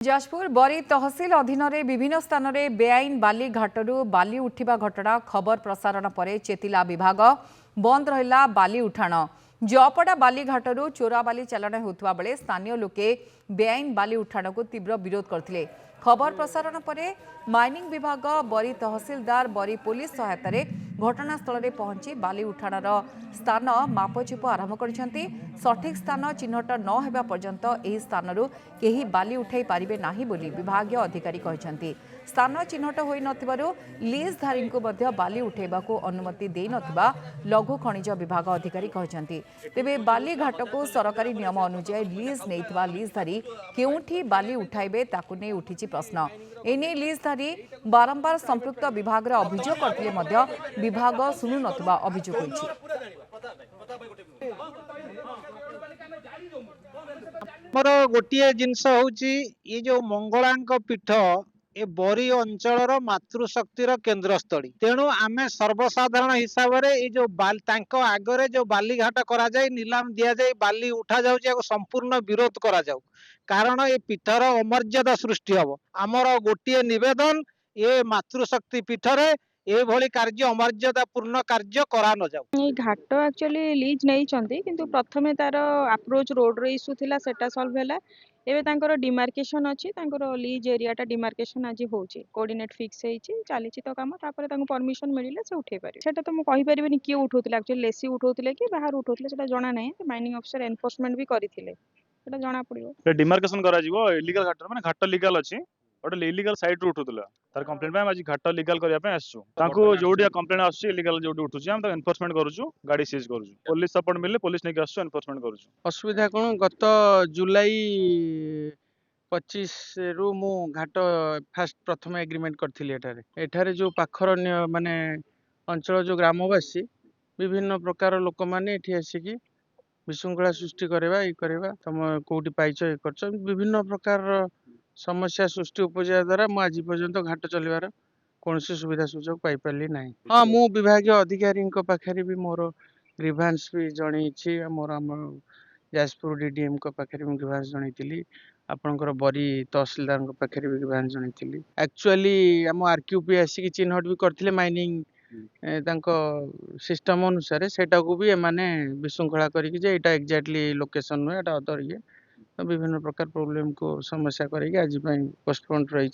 जाजपुर बरी तहसिल अधीन विभिन्न स्थान में बेआईन बाली घाटू बाली उठा घटना खबर प्रसारण पर चेतिला विभाग बंद रहा बाली उठाण जपड़ा बाली घाटू चोरा बाली चालाण होता बेले स्थानीय लोके बेआईन बाली उठाण को तीव्र विरोध करते। खबर प्रसारण पर माइनिंग विभाग बरी तहसिलदार बरी पुलिस सहायतार घटनास्थल में पहुंची बाली उठाणर स्थान मापचुप आरंभ कर सठिक स्थान चिन्हट न होगा पर्यंत यह स्थान केही बाली उठाई पारिबे नाही बोली विभागीय अधिकारी कहते। स्थान चिन्हट होई नथिबारु लीजधारी को मध्य बाली उठाइबा को अनुमति दे नथिबा लघु खनिज विभाग अधिकारी कहते। तेबे बाली घाट को सरकारी नियम अनुसार लीज नैथिबा लीजधारी केउठी बाली उठाइबे ताकु नै उठिछि प्रश्न। एने लीजधारी बारंबार संपृक्त विभाग अभियोग करथिले मध्य विभाग सुनु नथिबा अभियोग होइछि। मोर गोटे जिनस होची ये जो मंगलांक पीठ ए बरी अंचल मातृशक्तिर केन्द्रस्थली तेणु आमे सर्वसाधारण हिसाब से जो आगरे जो बालीघाट करा जाए नीलाम दिया जाए बाली उठा जाऊ संपूर्ण विरोध करा जाऊ कारण ये पीठर अमर्यादा सृष्टि हम आमर गोटे निवेदन ये मातृशक्ति पीठरे ये भली कार्य अमर्यादा पूर्ण कार्य करा न जाऊ। घाट एक्चुअली लीज नहीं चंदी किंतु प्रथमे तार अप्रोच रोड रो इश्यू थिला सेटा सॉल्व हैला एबे तांकर डिमार्केशन अछि तांकर लीज एरियाटा डिमार्केशन आज होची कोऑर्डिनेट फिक्स हेची चालीची तो काम तापर तांको परमिशन मिलिले से उठे पारे सेटा तो म कहि परिबेनी कि उठौतिले एक्चुअली लेसी उठौतिले कि बाहर उठौतिले सेटा जणा नै माइनिंग ऑफिसर एनफोर्समेंट भी करिथिले सेटा जणा पड़िबो डिमार्केशन करा जिवो इलीगल घाट माने घाट लीगल अछि गोटे इलीगल साइड रू उठुतला तार कंप्लेंट में आज घाट लीगल करिया पे आसछु ताको जोडी कंप्लेंट आसछु इलीगल जोडी उठुछु हम त एनफोर्समेंट करूछु गाड़ी सीज करूछु पुलिस सपोर्ट मिलले पुलिस नै आसछु एनफोर्समेंट करूछु। असुविधा कोन गत जुलाई 25 रु मु घाट फास्ट प्रथम एग्रीमेंट करथिली एठारे जो पाखर माने अंचल जो ग्रामवासी विभिन्न प्रकार लोक माने एठी आसीकी विशृंखला सृष्टि करबा ई करबा तुम कोठी पाइछ ए करछ विभिन्न प्रकार समस्या सृष्टि उपजा द्वारा मु आज पर्यंत घाट चलवार कौन सुविधा सुजोग पाई पारली नाही। हाँ मु विभागीय अधिकारी पाखरे भी मोर ग्रीभांस भी जणैछि मोर जाजपुर डीडीएम पाखरे मु ग्रीभांस जणैतिली आपनकर बरी तहसीलदार पाखरे भी ग्रीभांस जणैतिली एक्चुअली हम आरक्यूपी आसी चिन्हट भी करथिले माइनिंग तांको सिस्टम अनुसार सेटा को भी माने विशृंखला करिकि जे एटा एक्जेक्टली लोकेशन नो एटा अदर ये विभिन्न प्रकार प्रॉब्लम को समस्या करेगी आज पोस्टपोन रही।